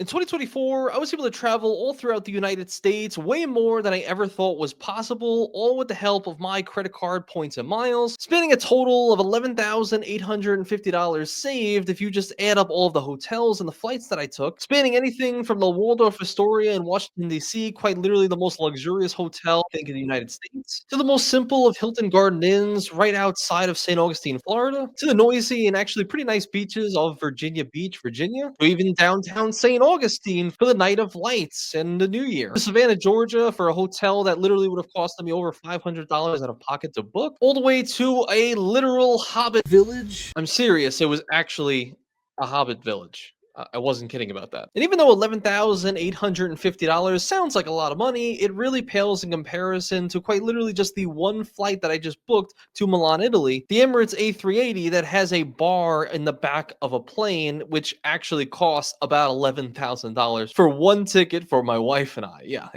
In 2024, I was able to travel all throughout the United States, way more than I ever thought was possible, all with the help of my credit card points and miles, spending a total of $11,850 saved if you just add up all of the hotels and the flights that I took, spanning anything from the Waldorf Astoria in Washington, D.C., quite literally the most luxurious hotel I think in the United States, to the most simple of Hilton Garden Inns right outside of St. Augustine, Florida, to the noisy and actually pretty nice beaches of Virginia Beach, Virginia, to even downtown St. Augustine for the Night of Lights and the New Year, to Savannah, Georgia for a hotel that literally would have cost me over $500 out of pocket to book, all the way to a literal hobbit village. I'm serious, it was actually a hobbit village. I wasn't kidding about that. And even though $11,850 sounds like a lot of money, it really pales in comparison to quite literally just the one flight that I just booked to Milan, Italy, the Emirates A380 that has a bar in the back of a plane, which actually costs about $11,000 for one ticket for my wife and I. Yeah.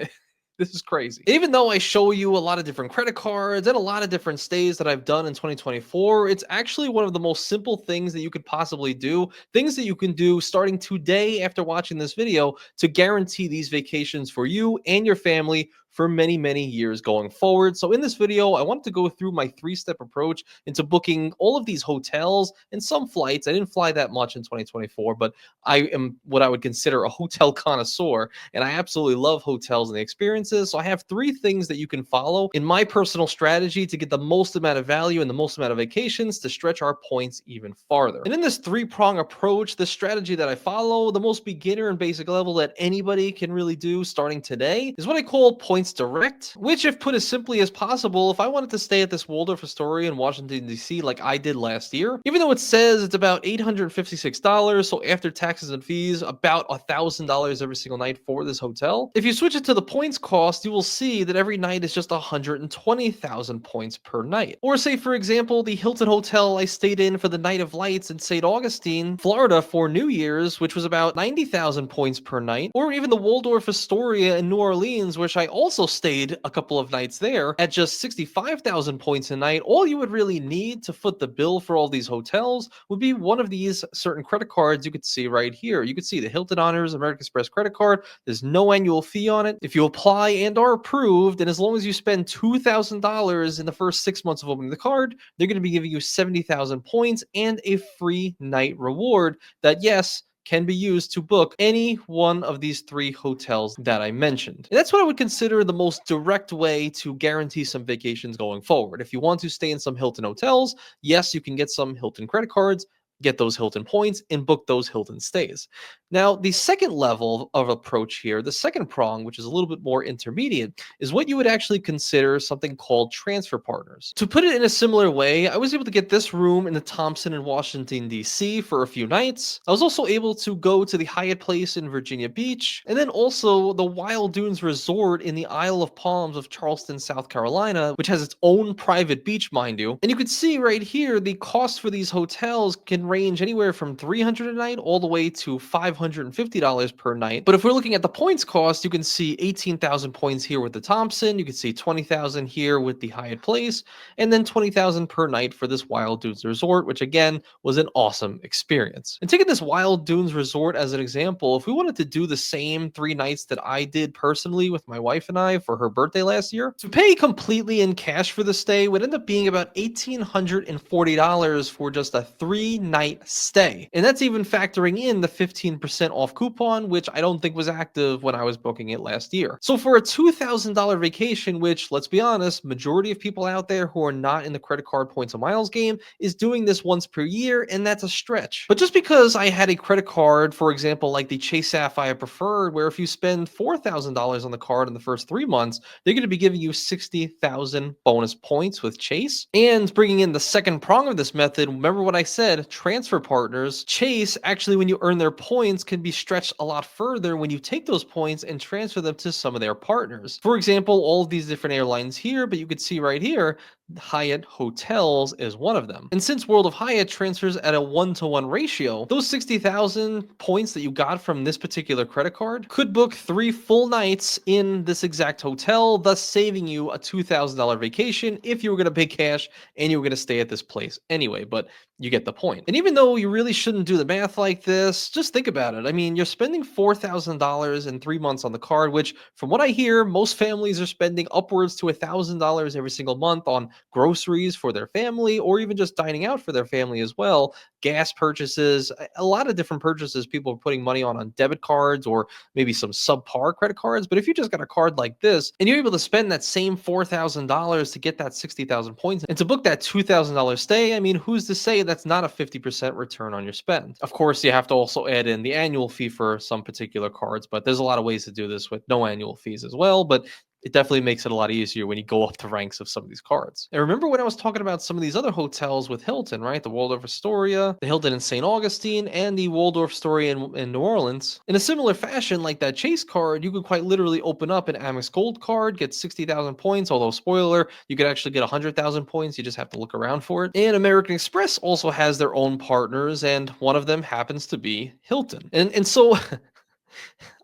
This is crazy. Even though I show you a lot of different credit cards and a lot of different stays that I've done in 2024, it's actually one of the most simple things that you could possibly do, things that you can do starting today after watching this video to guarantee these vacations for you and your family for many, many years going forward. So in this video, I wanted to go through my three-step approach into booking all of these hotels and some flights. I didn't fly that much in 2024, but I am what I would consider a hotel connoisseur, and I absolutely love hotels and the experiences. So I have three things that you can follow in my personal strategy to get the most amount of value and the most amount of vacations to stretch our points even farther. And in this three-prong approach, the strategy that I follow, the most beginner and basic level that anybody can really do starting today, is what I call points direct, which, if put as simply as possible, if I wanted to stay at this Waldorf Astoria in Washington, D.C., like I did last year, even though it says it's about $856, so after taxes and fees, about $1,000 every single night for this hotel, if you switch it to the points cost, you will see that every night is just 120,000 points per night. Or say, for example, the Hilton Hotel I stayed in for the Night of Lights in St. Augustine, Florida for New Year's, which was about 90,000 points per night, or even the Waldorf Astoria in New Orleans, which I also stayed a couple of nights there at just 65,000 points a night. All you would really need to foot the bill for all these hotels would be one of these certain credit cards you could see right here. You could see the Hilton Honors American Express credit card. There's no annual fee on it. If you apply and are approved, and as long as you spend $2,000 in the first 6 months of opening the card, they're going to be giving you 70,000 points and a free night reward that, yes, can be used to book any one of these three hotels that I mentioned. And that's what I would consider the most direct way to guarantee some vacations going forward. If you want to stay in some Hilton hotels, yes, you can get some Hilton credit cards, get those Hilton points, and book those Hilton stays. Now, the second level of approach here, the second prong, which is a little bit more intermediate, is what you would actually consider something called transfer partners. To put it in a similar way, I was able to get this room in the Thompson in Washington, D.C. for a few nights. I was also able to go to the Hyatt Place in Virginia Beach, and then also the Wild Dunes Resort in the Isle of Palms of Charleston, South Carolina, which has its own private beach, mind you. And you can see right here, the cost for these hotels can range anywhere from $300 a night all the way to $550 per night. But if we're looking at the points cost, you can see 18,000 points here with the Thompson, you can see 20,000 here with the Hyatt Place, and then 20,000 per night for this Wild Dunes Resort, which again was an awesome experience. And taking this Wild Dunes Resort as an example, if we wanted to do the same 3 nights that I did personally with my wife and I for her birthday last year, to pay completely in cash for the stay would end up being about $1,840 for just a 3-night stay. And that's even factoring in the 15% off coupon, which I don't think was active when I was booking it last year. So for a $2,000 vacation, which, let's be honest, majority of people out there who are not in the credit card points and miles game is doing this once per year, and that's a stretch. But just because I had a credit card, for example, like the Chase Sapphire Preferred, where if you spend $4,000 on the card in the first 3 months, they're going to be giving you 60,000 bonus points with Chase. And bringing in the second prong of this method, remember what I said, transfer partners. Chase, actually, when you earn their points, can be stretched a lot further when you take those points and transfer them to some of their partners. For example, all of these different airlines here, but you could see right here, Hyatt Hotels is one of them. And since World of Hyatt transfers at a 1-to-1 ratio, those 60,000 points that you got from this particular credit card could book 3 full nights in this exact hotel, thus saving you a $2,000 vacation if you were going to pay cash and you were going to stay at this place anyway. But you get the point. And even though you really shouldn't do the math like this, just think about it. I mean, you're spending $4,000 in 3 months on the card, which, from what I hear, most families are spending upwards to $1,000 every single month on groceries for their family, or even just dining out for their family as well. Gas purchases, a lot of different purchases people are putting money on debit cards or maybe some subpar credit cards. But if you just got a card like this and you're able to spend that same $4,000 to get that 60,000 points and to book that $2,000 stay, I mean, who's to say that's not a 50% return on your spend? Of course, you have to also add in the annual fee for some particular cards, but there's a lot of ways to do this with no annual fees as well. But it definitely makes it a lot easier when you go up the ranks of some of these cards. And remember when I was talking about some of these other hotels with Hilton, right? The Waldorf Astoria, the Hilton in St. Augustine, and the Waldorf Astoria in New Orleans. In a similar fashion, like that Chase card, you could quite literally open up an Amex Gold card, get 60,000 points, although spoiler, you could actually get 100,000 points. You just have to look around for it. And American Express also has their own partners, and one of them happens to be Hilton. And so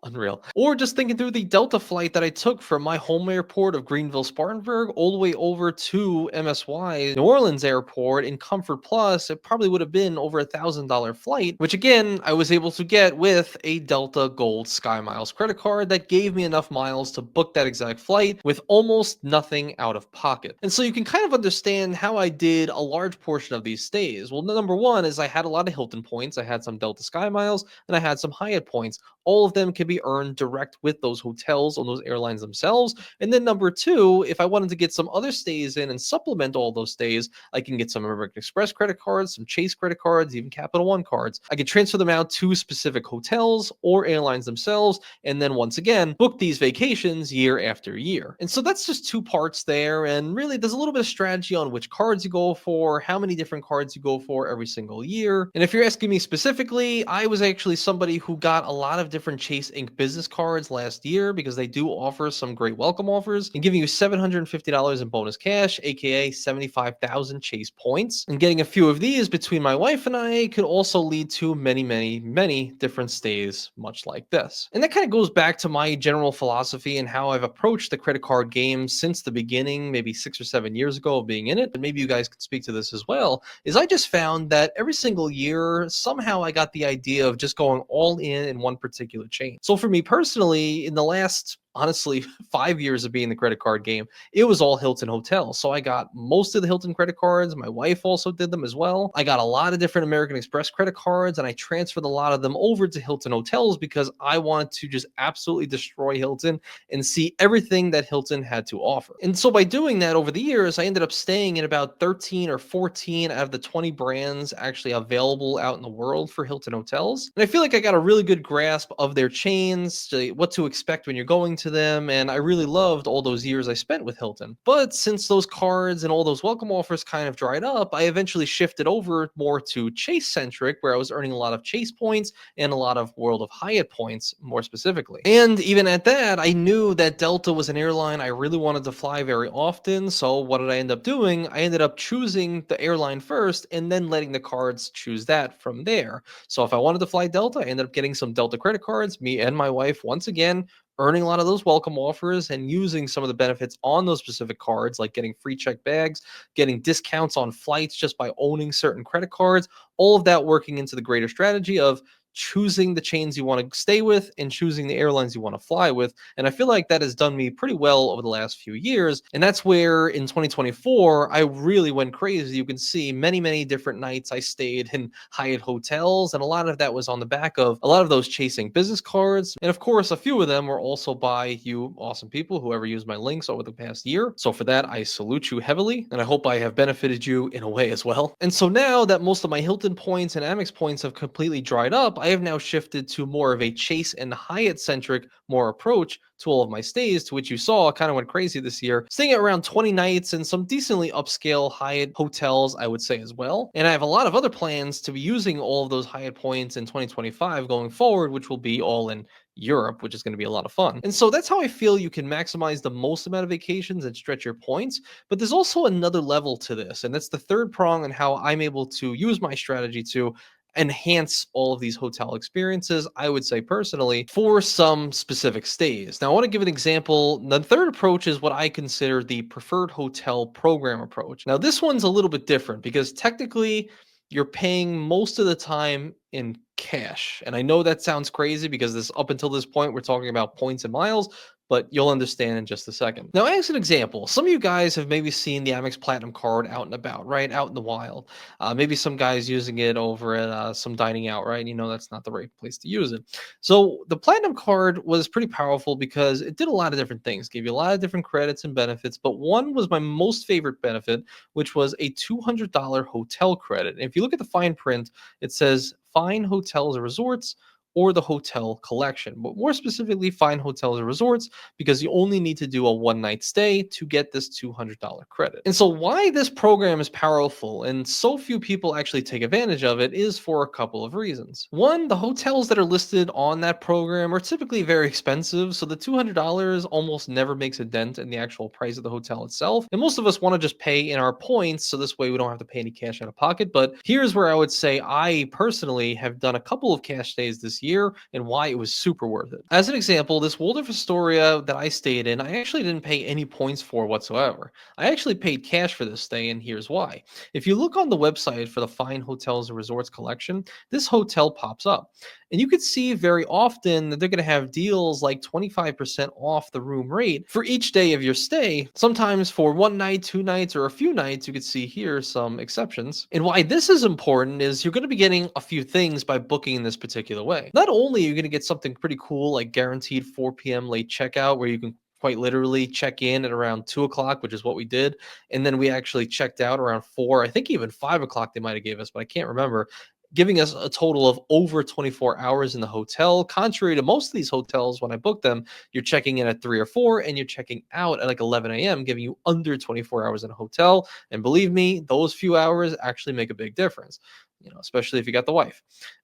unreal. Or just thinking through the Delta flight that I took from my home airport of Greenville, Spartanburg, all the way over to MSY, New Orleans Airport in Comfort Plus. It probably would have been over $1,000 flight, which again, I was able to get with a Delta Gold Sky Miles credit card that gave me enough miles to book that exact flight with almost nothing out of pocket. And so you can kind of understand how I did a large portion of these stays. Well, number one is I had a lot of Hilton points, I had some Delta Sky Miles, and I had some Hyatt points. All of them can be earned direct with those hotels on those airlines themselves. And then number two, if I wanted to get some other stays in and supplement all those stays, I can get some American Express credit cards, some Chase credit cards, even Capital One cards. I can transfer them out to specific hotels or airlines themselves, and then once again, book these vacations year after year. And so that's just two parts there. And really, there's a little bit of strategy on which cards you go for, how many different cards you go for every single year. And if you're asking me specifically, I was actually somebody who got a lot of different Chase Inc. business cards last year because they do offer some great welcome offers and giving you $750 in bonus cash, aka 75,000 Chase points. And getting a few of these between my wife and I could also lead to many, many, many different stays, much like this. And that kind of goes back to my general philosophy and how I've approached the credit card game since the beginning, maybe 6 or 7 years ago of being in it. And maybe you guys could speak to this as well. Is I just found that every single year, somehow I got the idea of just going all in one particular chain. So for me personally, in the last honestly 5 years of being in the credit card game, it was all Hilton hotels. So I got most of the Hilton credit cards. My wife also did them as well. I got a lot of different American Express credit cards, and I transferred a lot of them over to Hilton hotels because I wanted to just absolutely destroy Hilton and see everything that Hilton had to offer. And so by doing that over the years, I ended up staying in about 13 or 14 out of the 20 brands actually available out in the world for Hilton hotels. And I feel like I got a really good grasp of their chains, what to expect when you're going to them, and I really loved all those years I spent with Hilton. But since those cards and all those welcome offers kind of dried up, I eventually shifted over more to Chase centric, where I was earning a lot of Chase points and a lot of World of Hyatt points more specifically. And even at that, I knew that Delta was an airline I really wanted to fly very often. So what did I end up doing? I ended up choosing the airline first and then letting the cards choose that from there. So if I wanted to fly Delta, I ended up getting some Delta credit cards, me and my wife once again earning a lot of those welcome offers and using some of the benefits on those specific cards, like getting free check bags, getting discounts on flights just by owning certain credit cards, all of that working into the greater strategy of choosing the chains you want to stay with and choosing the airlines you want to fly with. And I feel like that has done me pretty well over the last few years. And that's where in 2024, I really went crazy. You can see many, many different nights I stayed in Hyatt hotels. And a lot of that was on the back of a lot of those chasing business cards. And of course, a few of them were also by you awesome people, whoever used my links over the past year. So for that, I salute you heavily. And I hope I have benefited you in a way as well. And so now that most of my Hilton points and Amex points have completely dried up, I have now shifted to more of a Chase and Hyatt centric more approach to all of my stays, to which you saw kind of went crazy this year, staying at around 20 nights in some decently upscale Hyatt hotels, I would say as well. And I have a lot of other plans to be using all of those Hyatt points in 2025 going forward, which will be all in Europe, which is going to be a lot of fun. And so that's how I feel you can maximize the most amount of vacations and stretch your points. But there's also another level to this, and that's the third prong and how I'm able to use my strategy to enhance all of these hotel experiences, I would say personally, for some specific stays. Now, I want to give an example. The third approach is what I consider the preferred hotel program approach. Now, this one's a little bit different because technically you're paying most of the time in cash. And I know that sounds crazy because this up until this point we're talking about points and miles, but you'll understand in just a second. Now, as an example, some of you guys have maybe seen the Amex Platinum card out and about, right? Out in the wild. Maybe some guys using it over at some dining out, right? You know, that's not the right place to use it. So the Platinum card was pretty powerful because it did a lot of different things, gave you a lot of different credits and benefits, but one was my most favorite benefit, which was a $200 hotel credit. And if you look at the fine print, it says fine hotels or resorts or the hotel collection, but more specifically, fine hotels or resorts, because you only need to do a one night stay to get this $200 credit. And so, why this program is powerful and so few people actually take advantage of it is for a couple of reasons. One, the hotels that are listed on that program are typically very expensive, so the $200 almost never makes a dent in the actual price of the hotel itself. And most of us want to just pay in our points, so this way we don't have to pay any cash out of pocket. But here's where I would say I personally have done a couple of cash stays this year and why it was super worth it. As an example, this Waldorf Astoria that I stayed in, I actually didn't pay any points for whatsoever. I actually paid cash for this stay, and here's why. If you look on the website for the Fine Hotels and Resorts collection, this hotel pops up. And you could see very often that they're going to have deals like 25% off the room rate for each day of your stay. Sometimes for one night, two nights, or a few nights, you could see here some exceptions. And why this is important is you're going to be getting a few things by booking in this particular way. Not only are you going to get something pretty cool like guaranteed 4 p.m. late checkout, where you can quite literally check in at around 2 o'clock, which is what we did. And then we actually checked out around 4, I think even 5 o'clock they might have gave us, but I can't remember, giving us a total of over 24 hours in the hotel. Contrary to most of these hotels, when I book them, you're checking in at 3 or 4 and you're checking out at like 11 a.m., giving you under 24 hours in a hotel. And believe me, those few hours actually make a big difference, you know, especially if you got the wife.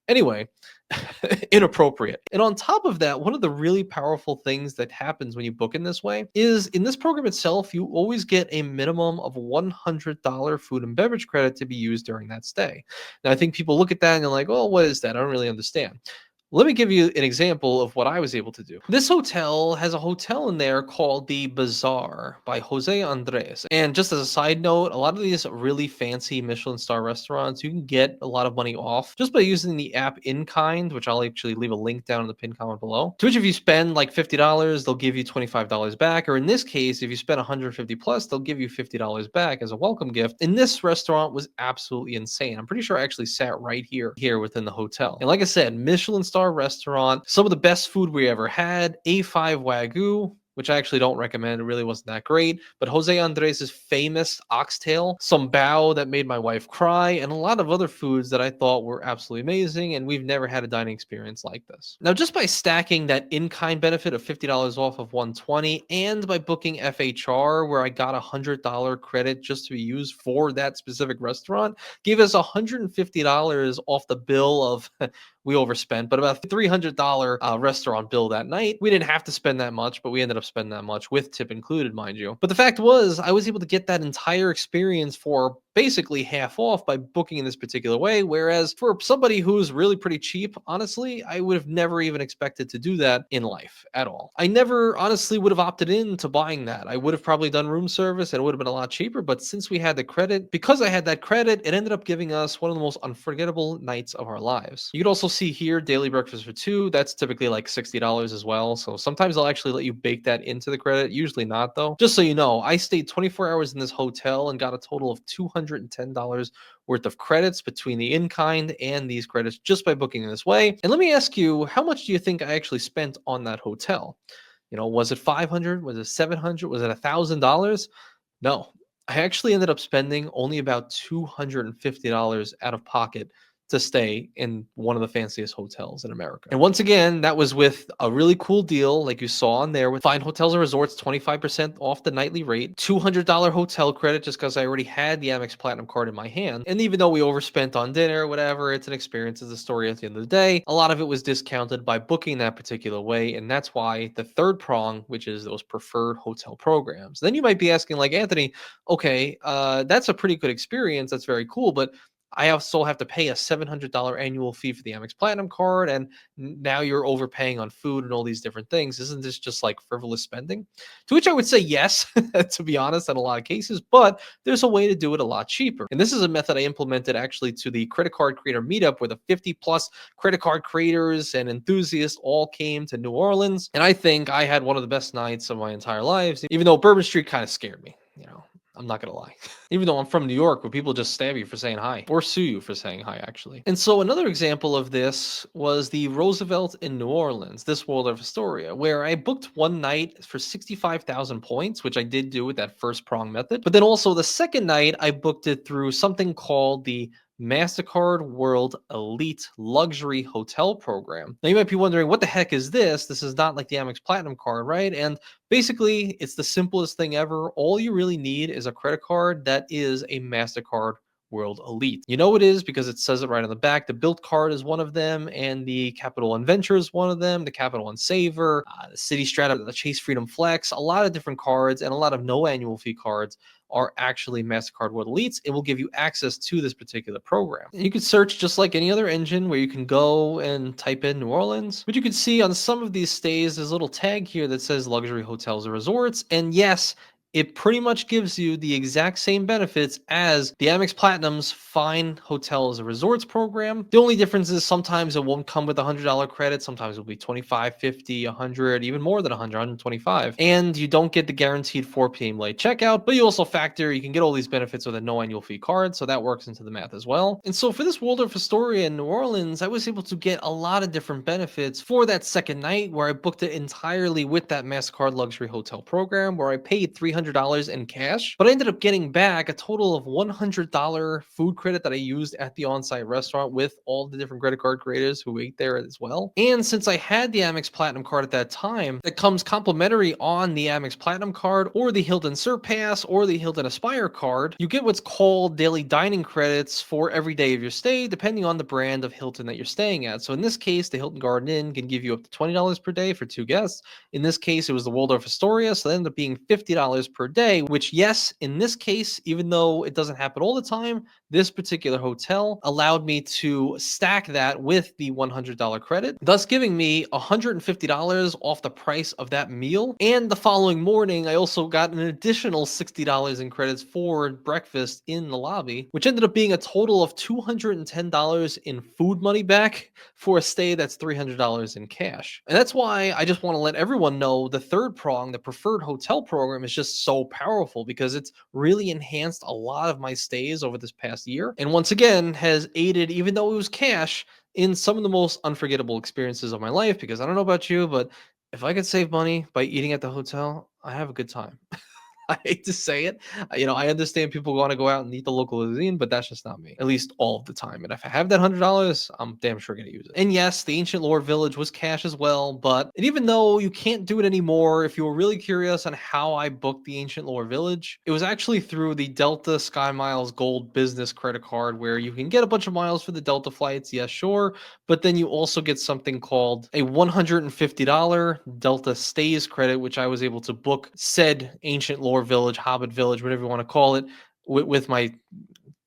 Anyway, inappropriate. And on top of that, one of the really powerful things that happens when you book in this way is in this program itself, you always get a minimum of $100 food and beverage credit to be used during that stay. Now, I think people look at that and they're like, oh, what is that? I don't really understand. Let me give you an example of what I was able to do. This hotel has a hotel in there called the Bazaar by Jose Andres. And just as a side note, a lot of these really fancy Michelin star restaurants, you can get a lot of money off just by using the app In Kind, which I'll actually leave a link down in the pinned comment below. To which if you spend like $50, they'll give you $25 back. Or in this case, if you spend 150 plus, they'll give you $50 back as a welcome gift. And this restaurant was absolutely insane. I'm pretty sure I actually sat right here within the hotel. And like I said, Michelin star restaurant, some of the best food we ever had, A5 Wagyu, which I actually don't recommend. It really wasn't that great. But Jose Andres' famous oxtail, some bao that made my wife cry, and a lot of other foods that I thought were absolutely amazing. And we've never had a dining experience like this. Now, just by stacking that in-kind benefit of $50 off of 120 and by booking FHR, where I got $100 credit just to be used for that specific restaurant, gave us $150 off the bill of we overspent, but about $300 restaurant bill that night. We didn't have to spend that much, but we ended up spending that much with tip included, mind you. But the fact was, I was able to get that entire experience for basically half off by booking in this particular way. Whereas for somebody who's really pretty cheap, honestly, I would have never even expected to do that in life at all. I never honestly would have opted in to buying that. I would have probably done room service and it would have been a lot cheaper. But since we had the credit, because I had that credit, it ended up giving us one of the most unforgettable nights of our lives. You could also see here daily breakfast for two. That's typically like $60 as well. So sometimes they'll actually let you bake that into the credit. Usually not though. Just so you know, I stayed 24 hours in this hotel and got a total of $210 worth of credits between the in-kind and these credits just by booking in this way. And let me ask you, how much do you think I actually spent on that hotel? You know, was it 500? Was it 700? Was it $1,000? No, I actually ended up spending only about $250 out of pocket to stay in one of the fanciest hotels in America. And once again, that was with a really cool deal, like you saw on there with Fine Hotels and Resorts, 25% off the nightly rate, $200 hotel credit just because I already had the Amex Platinum card in my hand. And even though we overspent on dinner or whatever, it's an experience, it's a story at the end of the day. A lot of it was discounted by booking that particular way. And that's why the third prong, which is those preferred hotel programs. Then you might be asking, like, Anthony, okay, that's a pretty good experience. That's very cool. But I also have to pay a $700 annual fee for the Amex Platinum card, and now you're overpaying on food and all these different things. Isn't this just like frivolous spending? To which I would say yes, to be honest, in a lot of cases, but there's a way to do it a lot cheaper. And this is a method I implemented actually to the credit card creator meetup where the 50 plus credit card creators and enthusiasts all came to New Orleans. And I think I had one of the best nights of my entire lives, even though Bourbon Street kind of scared me, you know. I'm not gonna lie. Even though I'm from New York, where people just stab you for saying hi or sue you for saying hi, actually. And so another example of this was the Roosevelt in New Orleans, this World of Astoria, where I booked one night for 65,000 points, which I did do with that first prong method. But then also the second night, I booked it through something called the MasterCard World Elite Luxury Hotel Program. Now you might be wondering, what the heck is this? This is not like the Amex Platinum card, right? And basically, it's the simplest thing ever. All you really need is a credit card that is a MasterCard World Elite. You know it is because it says it right on the back. The Built card is one of them, and the Capital One Venture is one of them, the Capital One Saver, the City Strata, the Chase Freedom Flex, a lot of different cards, and a lot of no annual fee cards are actually MasterCard World Elites. It will give you access to this particular program. You can search just like any other engine where you can go and type in New Orleans. But you can see on some of these stays, there's a little tag here that says luxury hotels or resorts. And yes, it pretty much gives you the exact same benefits as the Amex Platinum's Fine Hotels and Resorts program. The only difference is sometimes it won't come with a $100 credit. Sometimes it'll be 25, 50, 100, even more than 100, 125. And you don't get the guaranteed 4 p.m. late checkout, but you also factor, you can get all these benefits with a no annual fee card. So that works into the math as well. And so for this Waldorf Astoria in New Orleans, I was able to get a lot of different benefits for that second night where I booked it entirely with that MasterCard Luxury Hotel program where I paid $300 in cash, but I ended up getting back a total of $100 food credit that I used at the on-site restaurant with all the different credit card creators who ate there as well. And since I had the Amex Platinum card at that time, it comes complimentary on the Amex Platinum card or the Hilton Surpass or the Hilton Aspire card. You get what's called daily dining credits for every day of your stay, depending on the brand of Hilton that you're staying at. So in this case, the Hilton Garden Inn can give you up to $20 per day for 2 guests. In this case, it was the Waldorf Astoria, so that ended up being $50 per day, which, yes, in this case, even though it doesn't happen all the time, this particular hotel allowed me to stack that with the $100 credit, thus giving me $150 off the price of that meal. And the following morning, I also got an additional $60 in credits for breakfast in the lobby, which ended up being a total of $210 in food money back for a stay that's $300 in cash. And that's why I just want to let everyone know the third prong, the preferred hotel program, is just so powerful because it's really enhanced a lot of my stays over this past year. And once again, has aided, even though it was cash, in some of the most unforgettable experiences of my life. Because I don't know about you, but if I could save money by eating at the hotel, I have a good time. I hate to say it. I understand people want to go out and eat the local cuisine, but that's just not me, at least all of the time. And if I have that $100, I'm damn sure going to use it. And yes, the Ancient Lore Village was cash as well, but and even though you can't do it anymore, if you were really curious on how I booked the Ancient Lore Village, it was actually through the Delta Sky Miles Gold Business Credit Card, where you can get a bunch of miles for the Delta flights, yes, sure, but then you also get something called a $150 Delta Stays credit, which I was able to book said Ancient Lore Village, Hobbit Village, whatever you want to call it, with my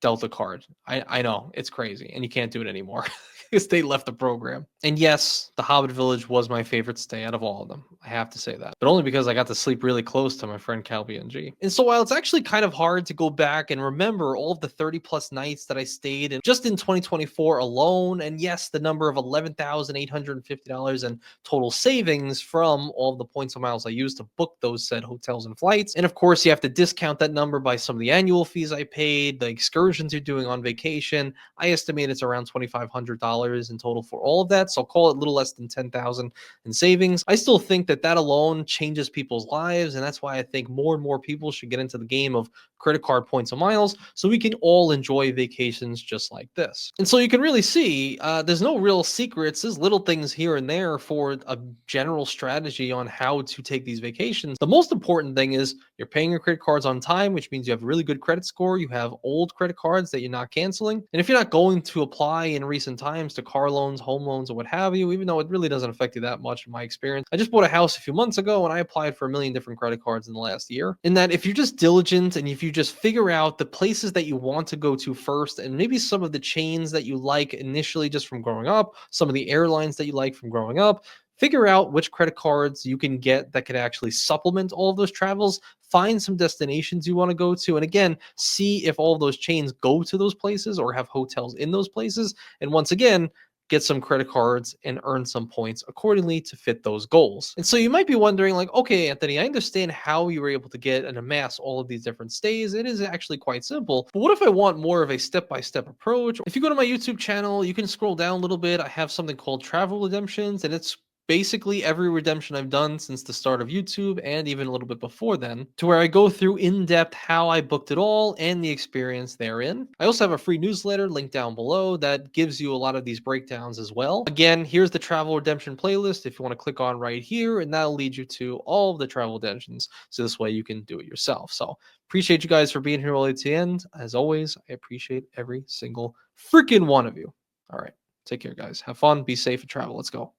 Delta card. I know it's crazy, and you can't do it anymore because they left the program. And yes, the Hobbit Village was my favorite stay out of all of them. I have to say that, but only because I got to sleep really close to my friend Calby and G. And so while it's actually kind of hard to go back and remember all of the 30 plus nights that I stayed in just in 2024 alone, and yes, the number of $11,850 in total savings from all of the points and miles I used to book those said hotels and flights. And of course, you have to discount that number by some of the annual fees I paid, the excursions you're doing on vacation. I estimate it's around $2,500 in total for all of that. So I'll call it a little less than 10,000 in savings. I still think that alone changes people's lives. And that's why I think more and more people should get into the game of credit card points and miles so we can all enjoy vacations just like this. And so you can really see there's no real secrets. There's little things here and there for a general strategy on how to take these vacations. The most important thing is you're paying your credit cards on time, which means you have a really good credit score. You have old credit cards that you're not canceling. And if you're not going to apply in recent times to car loans, home loans, or what have you, even though it really doesn't affect you that much in my experience. I just bought a house a few months ago and I applied for a million different credit cards in the last year. In that, if you're just diligent and if you just figure out the places that you want to go to first, and maybe some of the chains that you like initially just from growing up, some of the airlines that you like from growing up, figure out which credit cards you can get that can actually supplement all of those travels. Find some destinations you want to go to. And again, see if all of those chains go to those places or have hotels in those places. And once again, get some credit cards and earn some points accordingly to fit those goals. And so you might be wondering, like, okay, Anthony, I understand how you were able to get and amass all of these different stays. It is actually quite simple. But what if I want more of a step-by-step approach? If you go to my YouTube channel, you can scroll down a little bit. I have something called Travel Redemptions, and it's basically every redemption I've done since the start of YouTube and even a little bit before then, to where I go through in depth how I booked it all and the experience therein. I also have a free newsletter linked down below that gives you a lot of these breakdowns as well. Again, here's the travel redemption playlist if you want to click on right here, and that'll lead you to all of the travel redemptions. So this way you can do it yourself. So appreciate you guys for being here all the way to the end. As always, I appreciate every single freaking one of you. All right. Take care, guys. Have fun, be safe, and travel. Let's go.